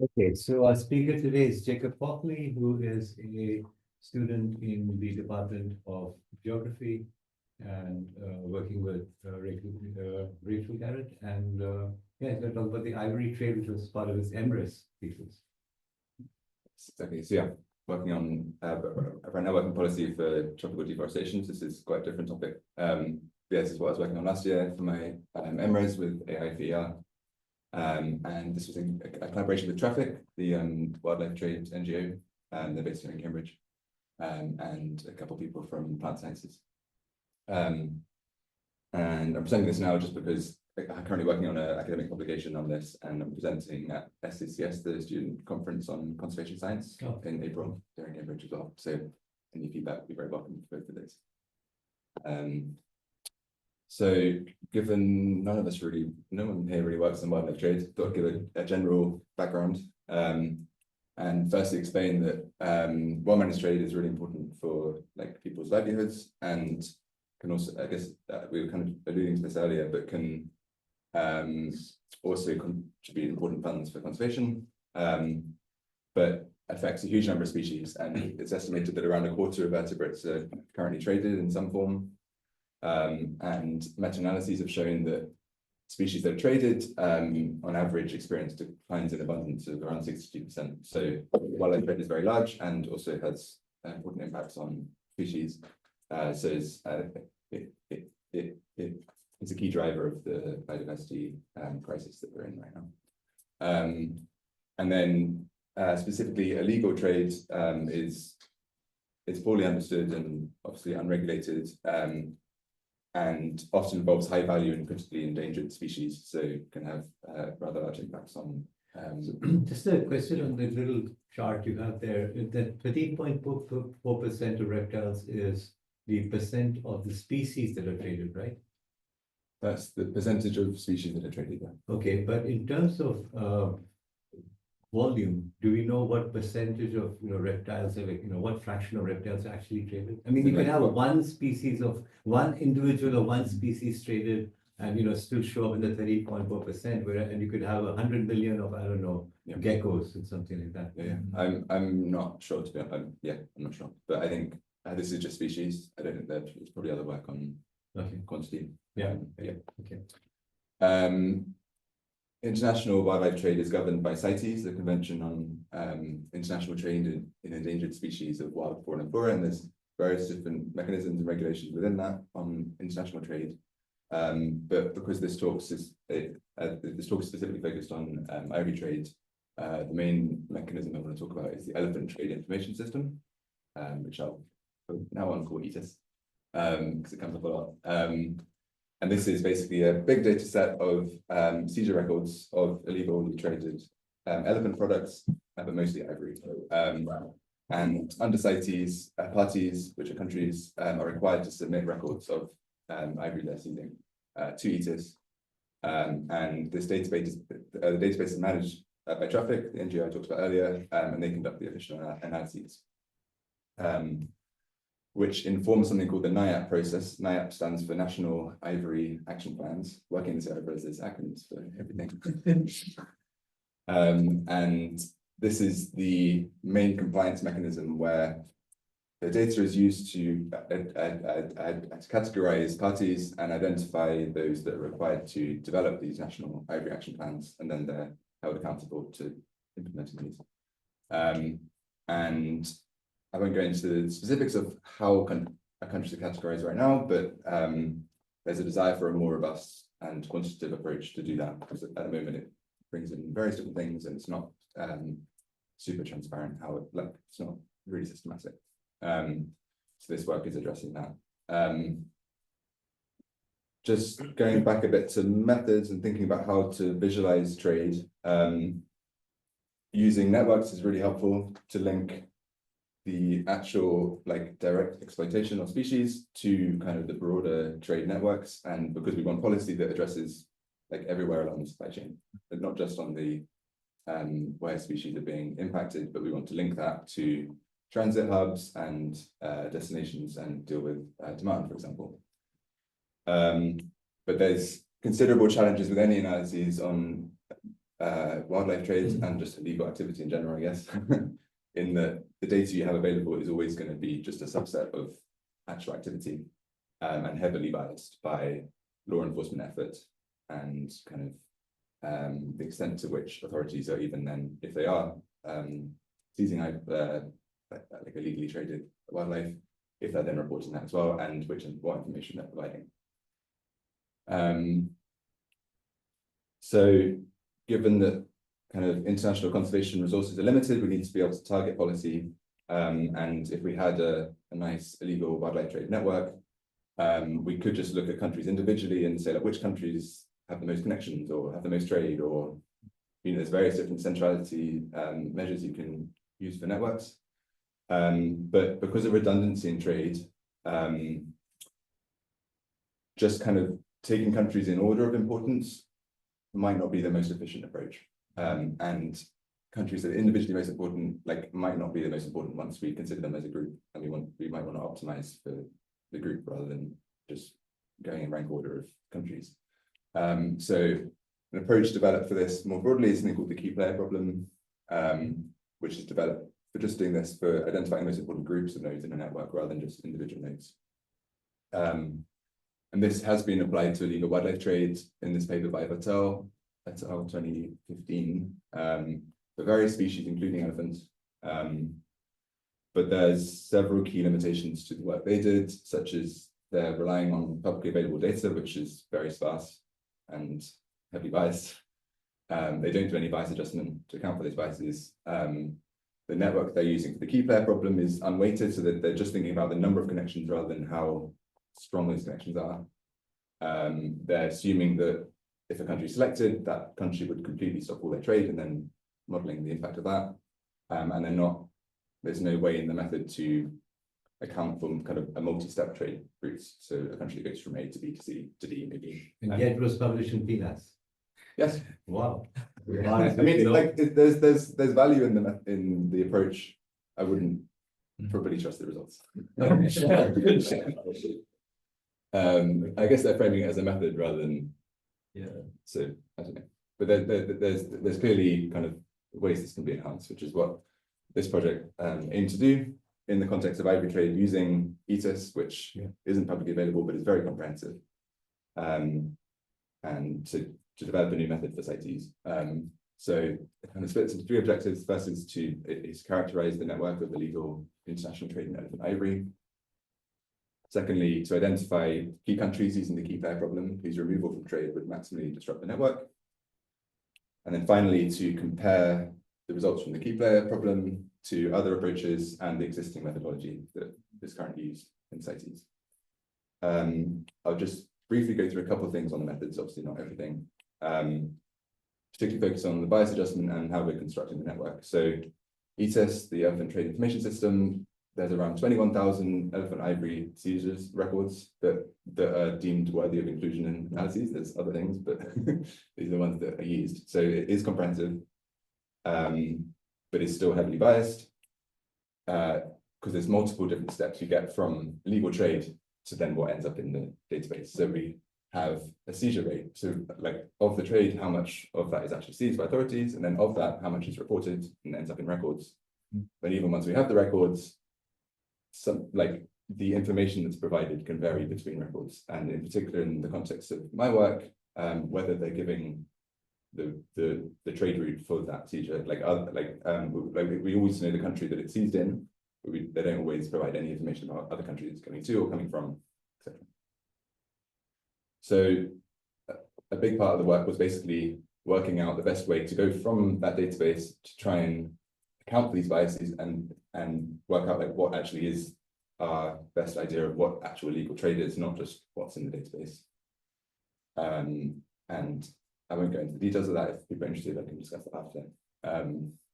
Okay, so our speaker today is Jakob, who is a student in the Department of Geography and working with Rachael Garrett. And yeah, he's going to talk about the Ivory trade, which was part of his MRes thesis. Okay, so yeah, working on right now working policy for tropical deforestation. This is quite a different topic. Yeah, this is what I was working on last year for my MRes with AI4ER. And this was a collaboration with Traffic, the wildlife trade NGO, they're based here in Cambridge, and a couple of people from plant sciences. And I'm presenting this now just because I'm currently working on an academic publication on this, and I'm presenting at SCCS, the Student Conference on Conservation Science, in April here in Cambridge as well. So any feedback would be very welcome for both of those. So given no one here really works in wildlife trade, thought I'd give a general background, and firstly explain that well-managed trade is really important for people's livelihoods, and can also, I guess we were kind of alluding to this earlier, but can also contribute important funds for conservation, but affects a huge number of species, and it's estimated that around a quarter of vertebrates are currently traded in some form. And meta-analyses have shown that species that are traded, on average, experience declines in abundance of around 62%. So wildlife trade is very large and also has important impacts on species. So it's a key driver of the biodiversity crisis that we're in right now. And then specifically, illegal trade is poorly understood and obviously unregulated. And often involves high value and critically endangered species, so can have rather large impacts on. Just a question on the little chart you have there. That 13.4% of reptiles is the percent of the species that are traded, right? That's the percentage of species that are traded. Yeah. Okay, but in terms of volume, do we know what percentage of reptiles are what fraction of reptiles are actually traded? I mean, you could have one individual or one species traded and still show up in the 30.4%, and you could have 100 million of, I don't know, geckos or something like that. Yeah. I'm not sure, to be honest. I'm not sure, but I think this is just species. I don't think there's probably other work on quantity. Yeah. Okay. International wildlife trade is governed by CITES, the Convention on International Trade in Endangered Species of Wild Fauna and Flora, and there's various different mechanisms and regulations within that on international trade. But because this talk is specifically focused on ivory trade, the main mechanism I want to talk about is the Elephant Trade Information System, which I'll now on call ETIS, because it comes up a lot. And this is basically a big data set of seizure records of illegally traded elephant products, but mostly ivory. And under CITES, parties, which are countries, are required to submit records of ivory they're seizing to ETIS. And this database is managed by Traffic, the NGO I talked about earlier, and they conduct the official analyses. Which informs something called the NIAP process. NIAP stands for National Ivory Action Plans. Working in this area, there's acronyms for everything. And this is the main compliance mechanism where the data is used to categorize parties and identify those that are required to develop these National Ivory Action Plans, and then they're held accountable to implementing these. And I won't go into the specifics of how countries are categorized right now, but there's a desire for a more robust and quantitative approach to do that, because at the moment it brings in various different things and it's not super transparent how it's not really systematic. So this work is addressing that. Just going back a bit to methods and thinking about how to visualize trade, using networks is really helpful to link the actual direct exploitation of species to kind of the broader trade networks, and because we want policy that addresses everywhere along the supply chain, but not just on the where species are being impacted, but we want to link that to transit hubs and destinations and deal with demand, for example. But there's considerable challenges with any analyses on wildlife trade and just illegal activity in general, I guess, in that the data you have available is always going to be just a subset of actual activity, and heavily biased by law enforcement effort and kind of the extent to which authorities are even then, if they are seizing like illegally traded wildlife, if they're then reporting that as well, and what information they're providing. So given that kind of international conservation resources are limited, we need to be able to target policy. And if we had a nice illegal wildlife trade network, we could just look at countries individually and say, like, which countries have the most connections or have the most trade, or, you know, there's various different centrality measures you can use for networks. But because of redundancy in trade, just kind of taking countries in order of importance might not be the most efficient approach. And countries that are individually most important, like, might not be the most important once we consider them as a group, and we might want to optimize for the group rather than just going in rank order of countries. So an approach developed for this more broadly is something called the key player problem, which is developed for just doing this, for identifying the most important groups of nodes in a network rather than just individual nodes. And this has been applied to illegal wildlife trade in this paper by Rachael et al. 2015, for various species, including elephants. But there's several key limitations to the work they did, such as they're relying on publicly available data, which is very sparse and heavily biased. They don't do any bias adjustment to account for those biases. The network they're using for the key player problem is unweighted, so that they're just thinking about the number of connections rather than how strong those connections are. They're assuming that if a country is selected, that country would completely stop all their trade, and then modeling the impact of that. And they're not, there's no way in the method to account for kind of a multi-step trade routes. So a country goes from A to B to C to D, maybe. And yet it was published in PNAS. Yes. Wow. I mean, like, there's value in the approach. I wouldn't probably trust the results. I guess they're framing it as a method rather than, so I don't know. But there's clearly kind of ways this can be enhanced, which is what this project aimed to do in the context of ivory trade, using ETIS, which isn't publicly available but is very comprehensive, and to develop a new method for CITES. So it kind of splits into three objectives. First is to characterize the network of illegal international trade in elephant ivory. Secondly, to identify key countries using the key player problem whose removal from trade would maximally disrupt the network. And then finally, to compare the results from the key player problem to other approaches and the existing methodology that is currently used in CITES. I'll just briefly go through a couple of things on the methods, obviously not everything. Particularly focus on the bias adjustment and how we're constructing the network. So ETIS, the Elephant Trade Information System, there's around 21,000 elephant ivory seizures records that are deemed worthy of inclusion in analyses. There's other things, but these are the ones that are used. So it is comprehensive, but it's still heavily biased, because there's multiple different steps you get from illegal trade to then what ends up in the database. So we have a seizure rate. So, like, of the trade, how much of that is actually seized by authorities, and then of that, how much is reported and ends up in records. But even once we have the records, like, the information that's provided can vary between records, and in particular in the context of my work, whether they're giving the trade route for that seizure, like we always know the country that it's seized in, but they don't always provide any information about other countries it's coming to or coming from, etc. So a big part of the work was basically working out the best way to go from that database to try and account for these biases and work out, like, what actually is our best idea of what actual illegal trade is, not just what's in the database. And I won't go into the details of that. If people are interested, I can discuss that after.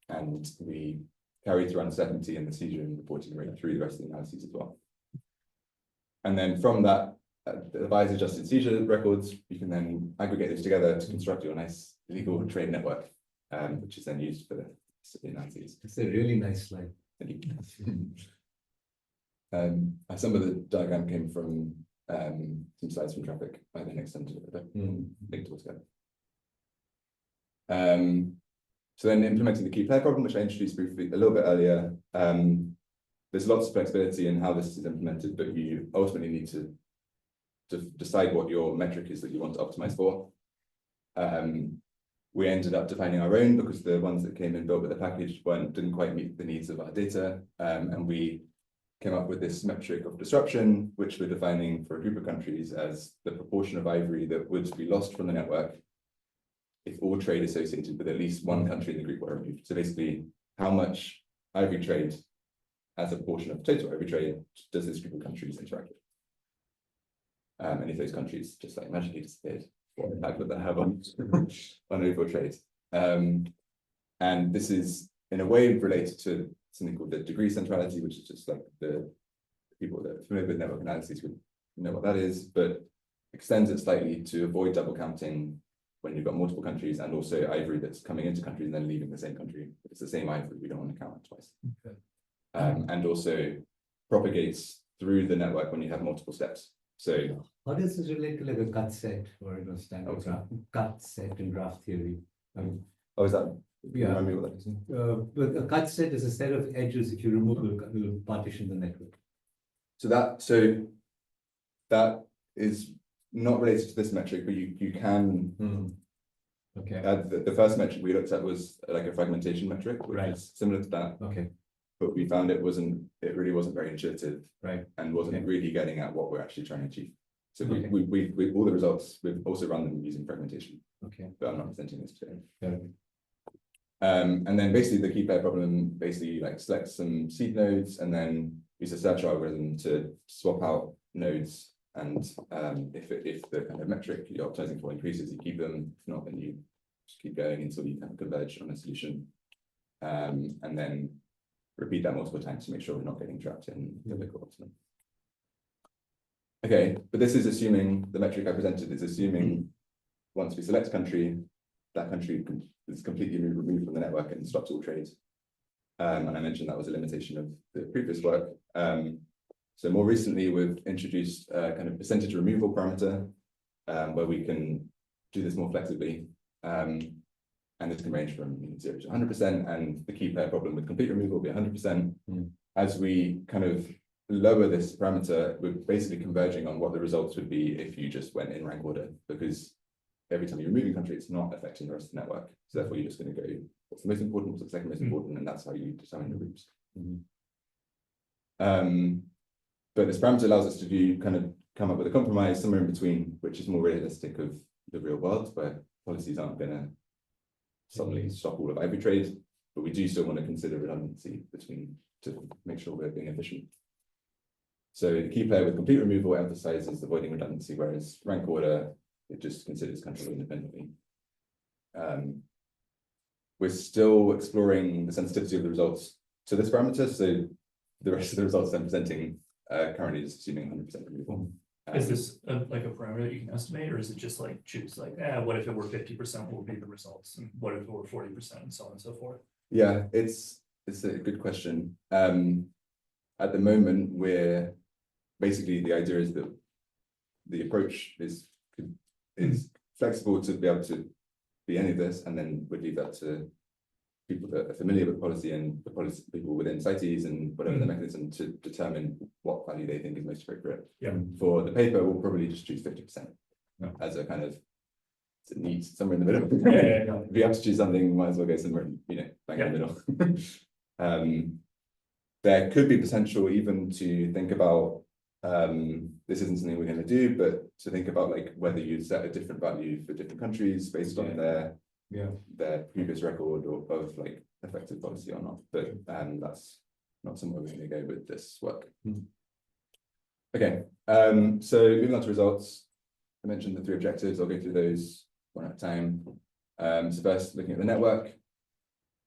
And we carried through uncertainty and the seizure and reporting rate through the rest of the analyses as well. And then from that, the bias adjusted seizure records, you can then aggregate those together to construct your nice illegal trade network, which is then used for the analyses. It's a really nice slide. Some of the diagram came from some slides from traffic. I then extended it, but linked all together. So then implementing the key player problem, which I introduced briefly a little bit earlier, there's lots of flexibility in how this is implemented, but you ultimately need to decide what your metric is that you want to optimize for. We ended up defining our own because the ones that came in built with the package didn't quite meet the needs of our data, and we came up with this metric of disruption, which we're defining for a group of countries as the proportion of ivory that would be lost from the network if all trade associated with at least one country in the group were removed. So basically, how much ivory trade as a portion of total ivory trade does this group of countries interact with? And if those countries just like magically disappeared, what impact would that have on overall trade? And this is in a way related to something called the degree centrality, which is just like the people that are familiar with network analysis would know what that is, but extends it slightly to avoid double counting when you've got multiple countries, and also ivory that's coming into countries and then leaving the same country. If it's the same ivory, we don't want to count it twice. Okay. And also propagates through the network when you have multiple steps. So how does this relate to like a cut set or standard graph, cut set in graph theory? Oh, is that? Yeah. Remind me what that is. But a cut set is a set of edges. If you remove, will partition the network. So that is not related to this metric, but you can. Okay. The first metric we looked at was like a fragmentation metric, which is similar to that. Okay. But we found it really wasn't very intuitive, right, and wasn't really getting at what we're actually trying to achieve. So we all the results, we've also run them using fragmentation. Okay. But I'm not presenting this today. Okay. And then basically the key pair problem basically like selects some seed nodes and then use a search algorithm to swap out nodes. And if the kind of metric you're optimizing for increases, you keep them. If not, then you just keep going until you kind of converge on a solution. And then repeat that multiple times to make sure we're not getting trapped in biblical optimum. Okay, but this is assuming the metric I presented is assuming once we select a country, that country is completely removed from the network and stops all trade. And I mentioned that was a limitation of the previous work. So more recently, we've introduced a kind of percentage removal parameter where we can do this more flexibly. And this can range from 0 to 100%, and the key pair problem with complete removal will be 100%. As we kind of lower this parameter, we're basically converging on what the results would be if you just went in rank order, because every time you're removing country, it's not affecting the rest of the network. So therefore, you're just going to go, what's the most important, what's the second most important, and that's how you determine the groups. But this parameter allows us to come up with a compromise somewhere in between, which is more realistic of the real world, where policies aren't going to suddenly stop all of ivory trade, but we do still want to consider redundancy to make sure we're being efficient. So the key player with complete removal emphasizes avoiding redundancy, whereas rank order, it just considers countries independently. We're still exploring the sensitivity of the results to this parameter, so the rest of the results I'm presenting currently is assuming 100% removal. Is this like a parameter that you can estimate, or is it just like choose like, what if it were 50% what would be the results, and what if it were 40%, and so on and so forth? Yeah, it's a good question. At the moment, we're basically, the idea is that the approach is flexible to be able to be any of this, and then we'd leave that to people that are familiar with policy and the policy people within CITES and whatever the mechanism to determine what value they think is most appropriate. For the paper, we'll probably just choose 50% as a kind of neat somewhere in the middle. If you have to choose something, might as well go somewhere, bang in the middle. There could be potential even to think about, this isn't something we're going to do, but to think about like whether you set a different value for different countries based on their previous record of like effective policy or not. But that's not somewhere we're going to go with this work. Okay, so moving on to results. I mentioned the 3 objectives. I'll go through those one at a time. So first, looking at the network,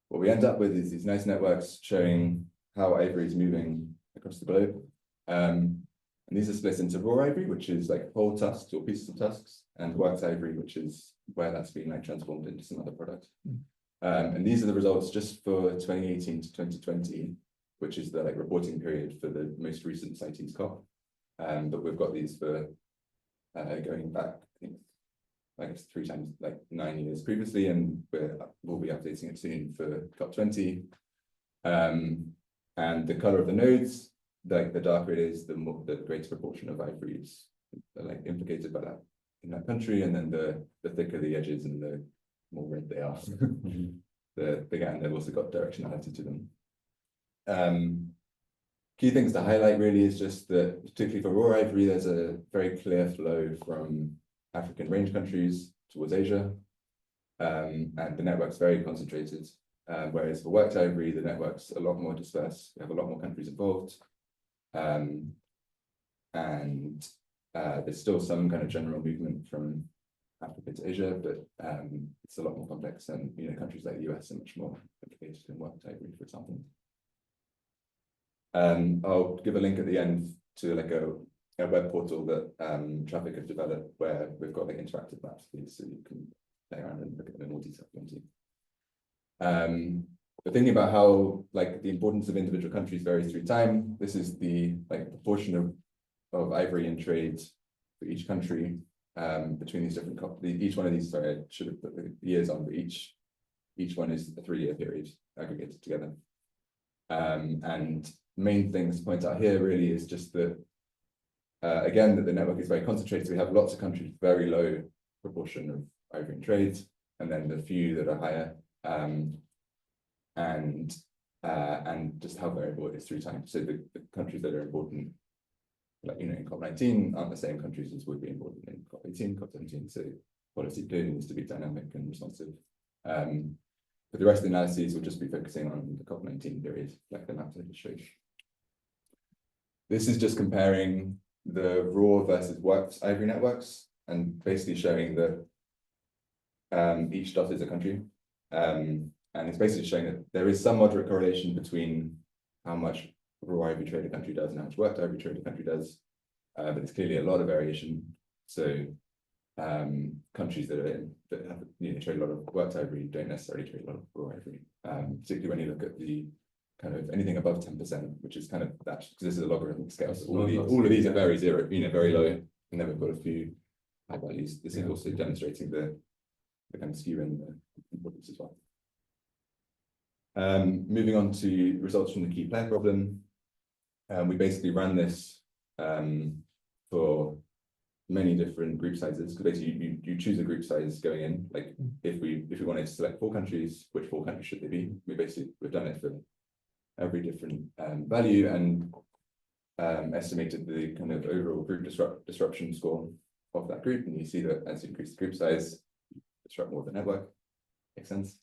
what we end up with is these nice networks showing how ivory is moving across the globe. And these are split into raw ivory, which is like whole tusks or pieces of tusks, and worked ivory, which is where that's been like transformed into some other product. And these are the results just for 2018 to 2020, which is the like reporting period for the most recent CITES COP. But we've got these for going back, I think, I guess 3 times, like 9 years previously, and we'll be updating it soon for COP20. And the color of the nodes, like the darker it is, the greater proportion of Ivory is like implicated by that in that country, and then the thicker the edges and the more red they are. the bigger, and they've also got directionality to them. Key things to highlight really is just that, particularly for raw ivory, there's a very clear flow from African range countries towards Asia, and the network's very concentrated. Whereas for worked ivory, the network's a lot more dispersed. We have a lot more countries involved, and there's still some kind of general movement from Africa to Asia, but it's a lot more complex, and countries like the US are much more implicated in worked ivory, for example. I'll give a link at the end to like a web portal that Traffic have developed, where we've got like interactive maps for these, so you can play around and look at them in more detail. But thinking about how like the importance of individual countries varies through time, this is the proportion of ivory in trade for each country between these different each one of these. Sorry, I should have put the years on, but each one is a 3-year period aggregated together. And main things to point out here really is just that again, that the network is very concentrated. So we have lots of countries with very low proportion of ivory in trade, and then the few that are higher, and just how variable it is through time. So the countries that are important, like in COP19, aren't the same countries as would be important in COP18, COP17. So policy clearly needs to be dynamic and responsive. But the rest of the analyses will just be focusing on the COP19 period, like the map I just showed. This is just comparing the raw versus worked ivory networks, and basically showing that each dot is a country. And it's basically showing that there is some moderate correlation between how much raw ivory trade a country does and how much worked ivory trade a country does. But there's clearly a lot of variation. So countries that have trade a lot of worked ivory don't necessarily trade a lot of raw ivory, particularly when you look at the kind of anything above 10%, which is kind of that, because this is a logarithmic scale. So all of these are very zero, very low, and then we've got a few high values. This is also demonstrating the kind of skew in the importance as well. Moving on to results from the key player problem. We basically ran this for many different group sizes, because basically you choose a group size going in. Like if we wanted to select 4 countries, which 4 countries should they be? We've done it for every different value, and estimated the kind of overall group disruption score of that group. And you see that as you increase the group size, you disrupt more of the network. Makes sense.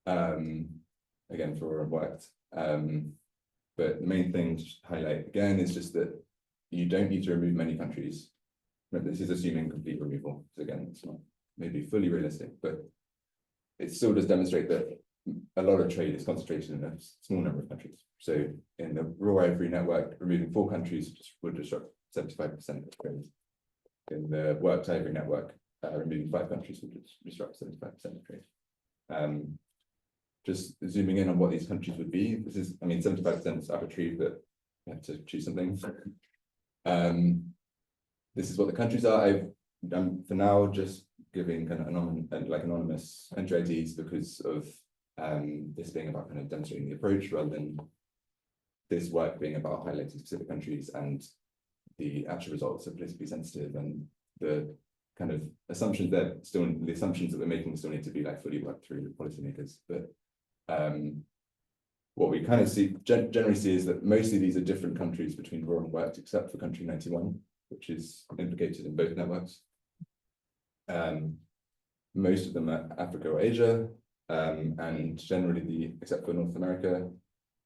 Again, for worked. But the main thing to highlight again is just that you don't need to remove many countries. This is assuming complete removal. So again, it's not maybe fully realistic, but it still does demonstrate that a lot of trade is concentrated in a small number of countries. So in the raw ivory network, removing 4 countries would disrupt 75% of trade. In the worked ivory network, removing 5 countries would disrupt 75% of trade. Just zooming in on what these countries would be. This is, 75% is arbitrary, but you have to choose something. This is what the countries are. I'm for now just giving kind of anonymous entry IDs because of this being about kind of demonstrating the approach, rather than this work being about highlighting specific countries, and the actual results are politically sensitive, and the kind of assumptions that we're making still need to be like fully worked through with policymakers. But what we kind of generally see is that mostly these are different countries between raw and worked, except for country 91, which is implicated in both networks. Most of them are Africa or Asia, and generally except for North America,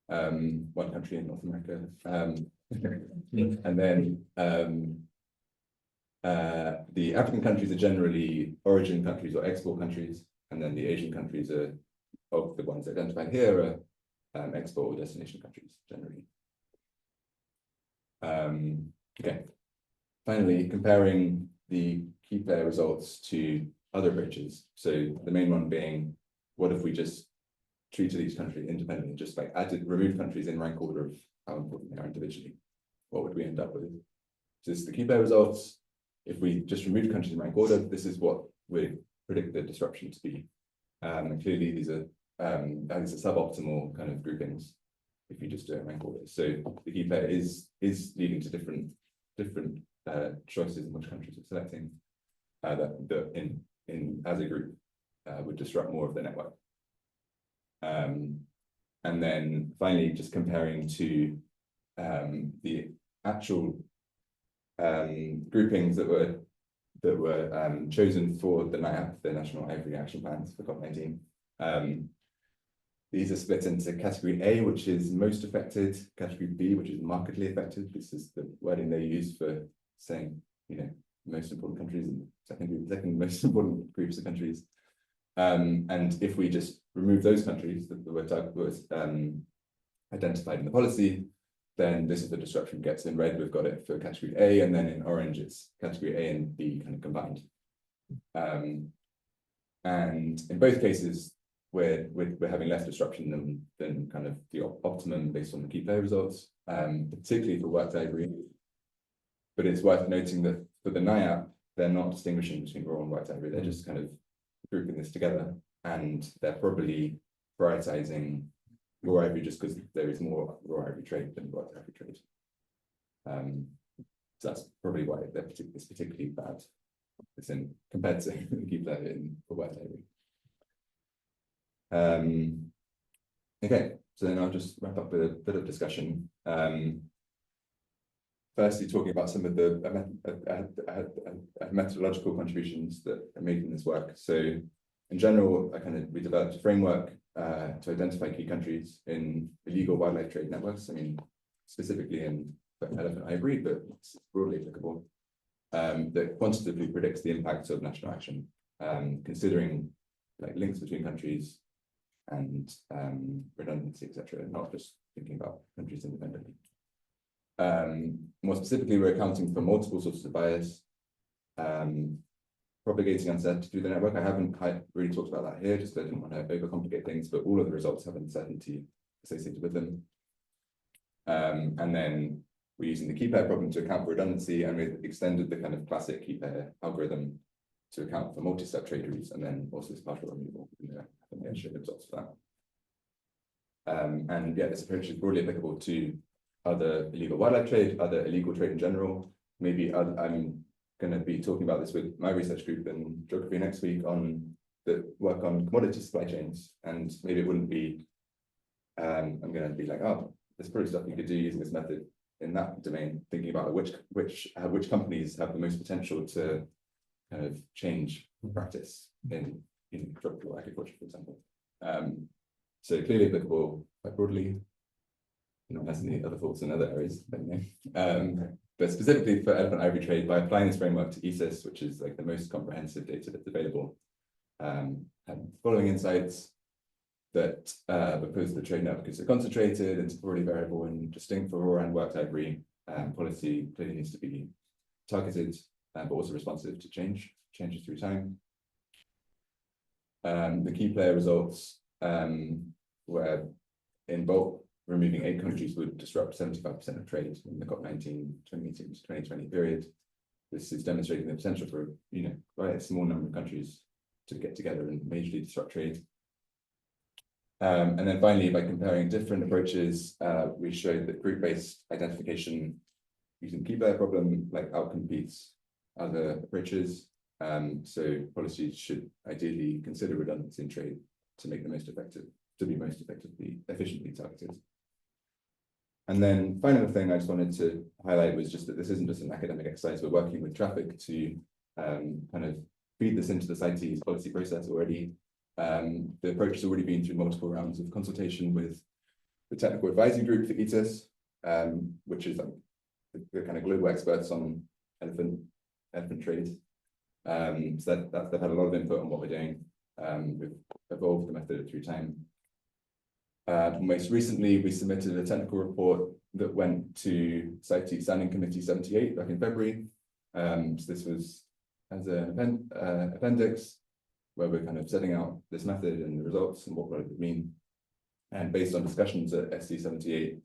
one country in North America, and then the African countries are generally origin countries or export countries, and then the Asian countries are, of the ones identified here, are export or destination countries generally. Okay. Finally, comparing the key player results to other approaches. So the main one being, what if we just treated each country independently, just like remove countries in rank order of how important they are individually? What would we end up with? So this is the key player results. if we just remove countries in rank order, this is what we predict the disruption to be. And clearly these are suboptimal kind of groupings if you just do it in rank order. So the key player is leading to different choices in which countries are selecting that in as a group would disrupt more of the network. And then finally, just comparing to the actual groupings that were chosen for the NIAP, the National Ivory Action Plans for COP19. These are split into category A, which is most affected, category B, which is markedly affected. This is the wording they use for saying, you know, most important countries and second most important groups of countries. And if we just remove those countries that were identified in the policy, then this is the disruption gets. In red, we've got it for category A, and then in orange, it's category A and B kind of combined. And in both cases, we're having less disruption than kind of the optimum based on the key player results, particularly for worked Ivory. But it's worth noting that for the NIAP, they're not distinguishing between raw and worked Ivory. They're just kind of grouping this together, and they're probably prioritizing raw Ivory just because there is more raw Ivory trade than worked Ivory trade. So that's probably why it's particularly bad. It's compared to the key player for worked Ivory. Okay, so then I'll just wrap up with a bit of discussion. Firstly, talking about some of the methodological contributions that are made in this work. So in general, we developed a framework to identify key countries in illegal wildlife trade networks. I mean, specifically in elephant ivory, but it's broadly applicable, that quantitatively predicts the impact of national action, considering like links between countries and redundancy, etc., not just thinking about countries independently. More specifically, we're accounting for multiple sources of bias, propagating uncertainty through the network. I haven't really talked about that here, just because I didn't want to overcomplicate things, but all of the results have uncertainty associated with them. And then we're using the key player problem to account for redundancy, and we've extended the kind of classic key player algorithm to account for multi-step trade routes, and then also this partial removal in the results for that. And yeah, this approach is broadly applicable to other illegal wildlife trade, other illegal trade in general. Maybe I'm going to be talking about this with my research group in geography next week on the work on commodity supply chains, and maybe it wouldn't be. I'm going to be like, oh, there's probably stuff you could do using this method in that domain, thinking about which companies have the most potential to kind of change practice in tropical agriculture, for example. So clearly applicable quite broadly. Not has any other thoughts in other areas, but specifically for elephant ivory trade, by applying this framework to ESIS, which is like the most comprehensive data that's available, and following insights that because the trade network is so concentrated and temporally variable and distinct for raw and worked ivory, policy clearly needs to be targeted, but also responsive to changes through time. The key player results were in bulk. Removing 8 countries would disrupt 75% of trade in the COP19 2018 to 2020 period. This is demonstrating the potential for quite a small number of countries to get together and majorly disrupt trade. And then finally, by comparing different approaches, we showed that group-based identification using the key player problem outcompetes other approaches. So policies should ideally consider redundancy in trade to make the most effective, to be most efficiently targeted. And then final thing I just wanted to highlight was just that this isn't just an academic exercise. We're working with traffic to kind of feed this into the CITES policy process already. The approach has already been through multiple rounds of consultation with the technical advisory group for ETIS, which is the kind of global experts on elephant trade. So they've had a lot of input on what we're doing. We've evolved the method through time. Most recently, we submitted a technical report that went to CITES Standing Committee 78 back in February. So this was as an appendix where we're kind of setting out this method and the results and what it would mean. And based on discussions at SC 78,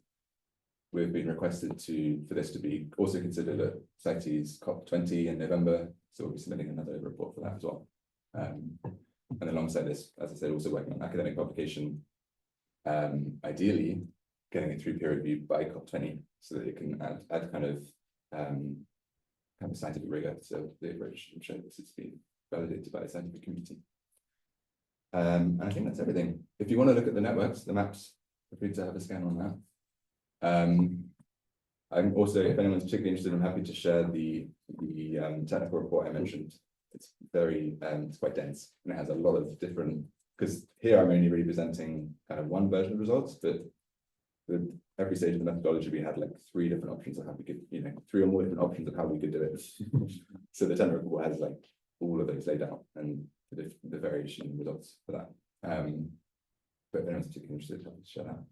we've been requested for this to be also considered at CITES COP20 in November, so we'll be submitting another report for that as well. And alongside this, as I said, also working on academic publication, ideally getting it through peer review by COP20 so that it can add kind of scientific rigor to the approach and show this has been validated by the scientific community. And I think that's everything. If you want to look at the networks, the maps, feel free to have a scan on that. I'm also, if anyone's particularly interested, I'm happy to share the technical report I mentioned. It's very, it's quite dense, and it has a lot of different, because here I'm only really presenting kind of one version of results, but with every stage of the methodology, we had like 3 different options of how we could, 3 or more different options of how we could do it. So the technical report has like all of those laid out and the variation results for that. But if anyone's particularly interested, I'll share that.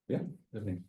Yeah, definitely.